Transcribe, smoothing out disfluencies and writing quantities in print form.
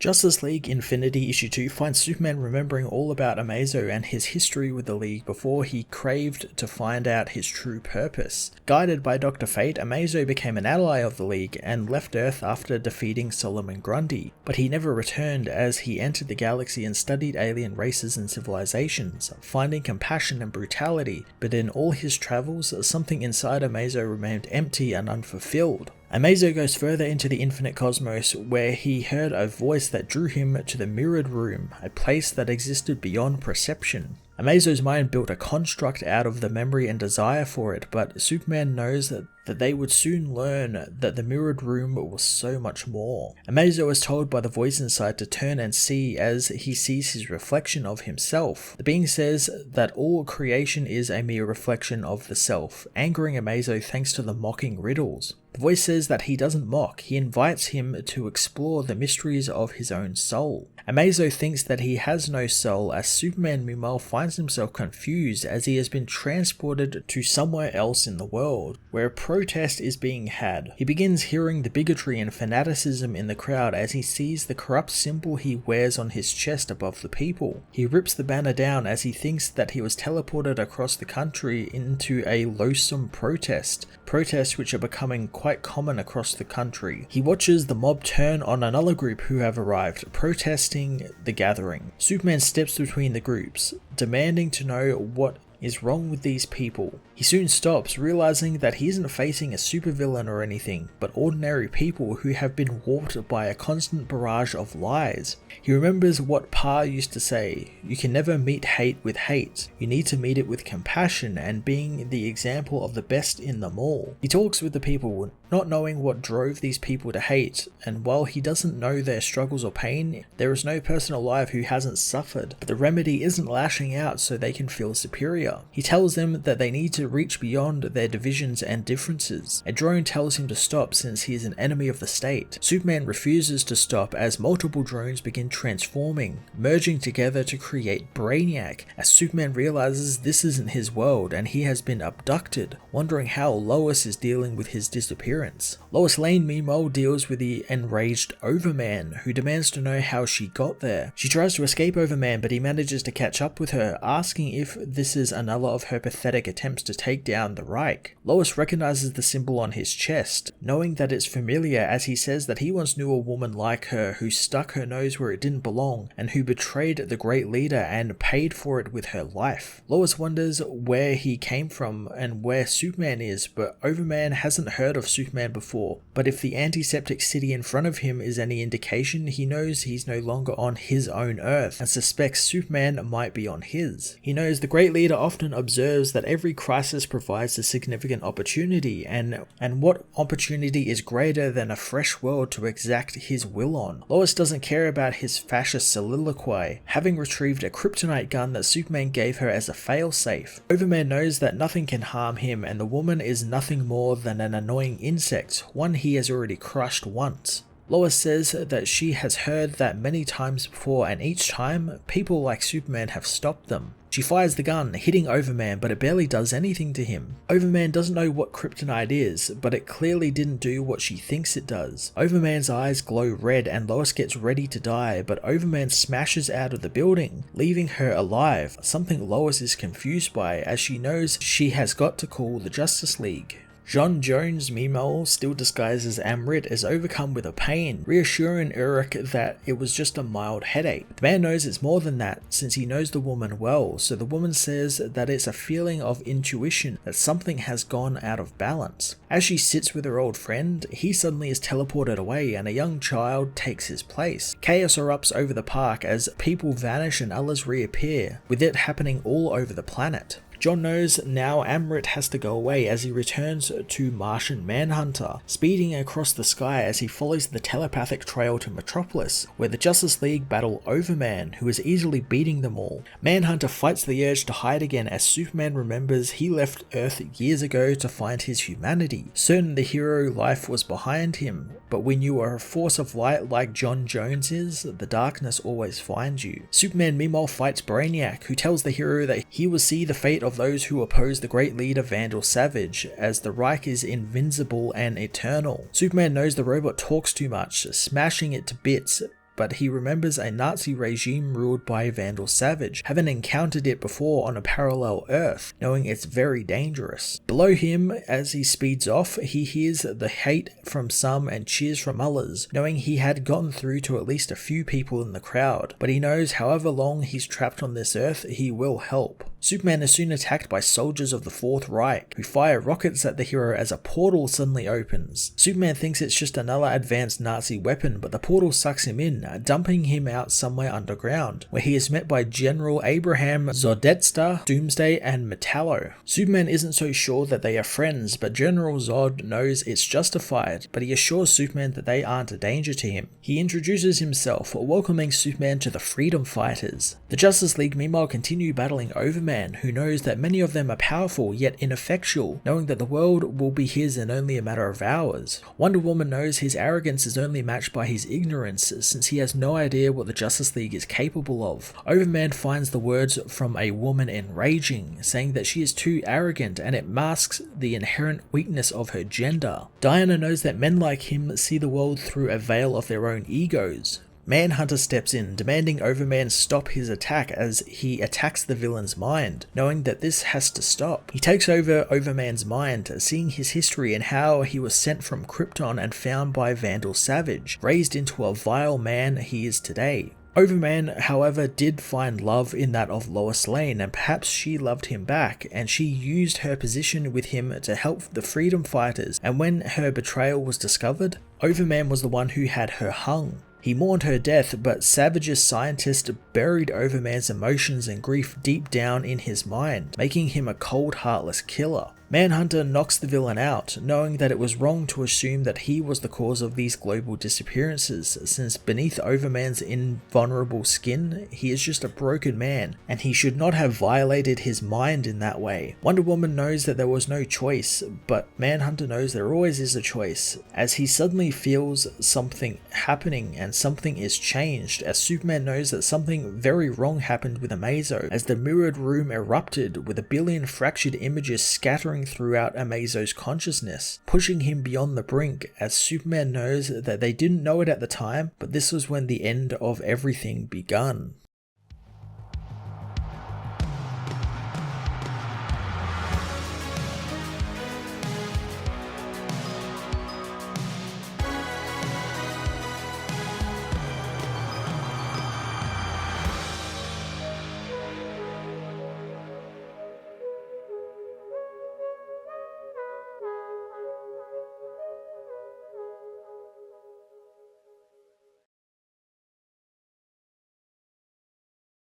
Justice League Infinity Issue 2 finds Superman remembering all about Amazo and his history with the League before he craved to find out his true purpose. Guided by Dr. Fate, Amazo became an ally of the League and left Earth after defeating Solomon Grundy, but he never returned as he entered the galaxy and studied alien races and civilizations, finding compassion and brutality, but in all his travels, something inside Amazo remained empty and unfulfilled. Amazo goes further into the infinite cosmos, where he heard a voice that drew him to the mirrored room, a place that existed beyond perception. Amazo's mind built a construct out of the memory and desire for it, but Superman knows that they would soon learn that the mirrored room was so much more. Amazo is told by the voice inside to turn and see as he sees his reflection of himself. The being says that all creation is a mere reflection of the self, angering Amazo thanks to the mocking riddles. The voice says that he doesn't mock, he invites him to explore the mysteries of his own soul. Amazo thinks that he has no soul, as Superman meanwhile finds himself confused as he has been transported to somewhere else in the world, where a protest is being had. He begins hearing the bigotry and fanaticism in the crowd as he sees the corrupt symbol he wears on his chest above the people. He rips the banner down as he thinks that he was teleported across the country into a loathsome protests which are becoming quite common across the country. He watches the mob turn on another group who have arrived, protesting the gathering. Superman steps between the groups, demanding to know what is wrong with these people. He soon stops, realizing that he isn't facing a supervillain or anything, but ordinary people who have been warped by a constant barrage of lies. He remembers what Pa used to say, "You can never meet hate with hate. You need to meet it with compassion and being the example of the best in them all." He talks with the people, not knowing what drove these people to hate, and while he doesn't know their struggles or pain, there is no person alive who hasn't suffered, but the remedy isn't lashing out so they can feel superior. He tells them that they need to reach beyond their divisions and differences. A drone tells him to stop since he is an enemy of the state. Superman refuses to stop as multiple drones begin transforming, merging together to create Brainiac, as Superman realizes this isn't his world and he has been abducted, wondering how Lois is dealing with his disappearance. Lois Lane meanwhile deals with the enraged Overman, who demands to know how she got there. She tries to escape Overman, but he manages to catch up with her, asking if this is another of her pathetic attempts to take down the Reich. Lois recognizes the symbol on his chest, knowing that it's familiar, as he says that he once knew a woman like her who stuck her nose where it didn't belong and who betrayed the great leader and paid for it with her life. Lois wonders where he came from and where Superman is, but Overman hasn't heard of Superman before. But if the antiseptic city in front of him is any indication, he knows he's no longer on his own Earth and suspects Superman might be on his. He knows the great leader often observes that every crisis provides a significant opportunity, and what opportunity is greater than a fresh world to exact his will on. Lois doesn't care about his fascist soliloquy, having retrieved a kryptonite gun that Superman gave her as a failsafe. Overman knows that nothing can harm him, and the woman is nothing more than an annoying insect, one he has already crushed once. Lois says that she has heard that many times before, and each time, people like Superman have stopped them. She fires the gun, hitting Overman, but it barely does anything to him. Overman doesn't know what kryptonite is, but it clearly didn't do what she thinks it does. Overman's eyes glow red and Lois gets ready to die, but Overman smashes out of the building, leaving her alive, something Lois is confused by as she knows she has got to call the Justice League. John Jones, meanwhile, still disguised as Amrit, is overcome with a pain, reassuring Eric that it was just a mild headache. The man knows it's more than that, since he knows the woman well, so the woman says that it's a feeling of intuition that something has gone out of balance. As she sits with her old friend, he suddenly is teleported away and a young child takes his place. Chaos erupts over the park as people vanish and others reappear, with it happening all over the planet. John knows now Amrit has to go away as he returns to Martian Manhunter, speeding across the sky as he follows the telepathic trail to Metropolis, where the Justice League battle Overman, who is easily beating them all. Manhunter fights the urge to hide again as Superman remembers he left Earth years ago to find his humanity, certain the hero life was behind him. But when you are a force of light like John Jones is, the darkness always finds you. Superman meanwhile fights Brainiac, who tells the hero that he will see the fate of those who oppose the great leader Vandal Savage, as the Reich is invincible and eternal. Superman knows the robot talks too much, smashing it to bits, but he remembers a Nazi regime ruled by Vandal Savage, having encountered it before on a parallel Earth, knowing it's very dangerous. Below him, as he speeds off, he hears the hate from some and cheers from others, knowing he had gotten through to at least a few people in the crowd, but he knows however long he's trapped on this Earth, he will help. Superman is soon attacked by soldiers of the Fourth Reich, who fire rockets at the hero as a portal suddenly opens. Superman thinks it's just another advanced Nazi weapon, but the portal sucks him in, dumping him out somewhere underground, where he is met by General Abraham Zodetster, Doomsday, and Metallo. Superman isn't so sure that they are friends, but General Zod knows it's justified, but he assures Superman that they aren't a danger to him. He introduces himself, welcoming Superman to the Freedom Fighters. The Justice League meanwhile continue battling Overman, who knows that many of them are powerful yet ineffectual, knowing that the world will be his in only a matter of hours. Wonder Woman knows his arrogance is only matched by his ignorance, since he has no idea what the Justice League is capable of. Overman finds the words from a woman enraging, saying that she is too arrogant and it masks the inherent weakness of her gender. Diana knows that men like him see the world through a veil of their own egos. Manhunter steps in, demanding Overman stop his attack as he attacks the villain's mind, knowing that this has to stop. He takes over Overman's mind, seeing his history and how he was sent from Krypton and found by Vandal Savage, raised into a vile man he is today. Overman, however, did find love in that of Lois Lane, and perhaps she loved him back, and she used her position with him to help the Freedom Fighters, and when her betrayal was discovered, Overman was the one who had her hung. He mourned her death, but Savage's scientist buried Overman's emotions and grief deep down in his mind, making him a cold, heartless killer. Manhunter knocks the villain out, knowing that it was wrong to assume that he was the cause of these global disappearances, since beneath Overman's invulnerable skin, he is just a broken man, and he should not have violated his mind in that way. Wonder Woman knows that there was no choice, but Manhunter knows there always is a choice, as he suddenly feels something happening and something is changed, as Superman knows that something very wrong happened with Amazo, as the mirrored room erupted with a billion fractured images scattering throughout Amazo's consciousness, pushing him beyond the brink, as Superman knows that they didn't know it at the time, but this was when the end of everything begun.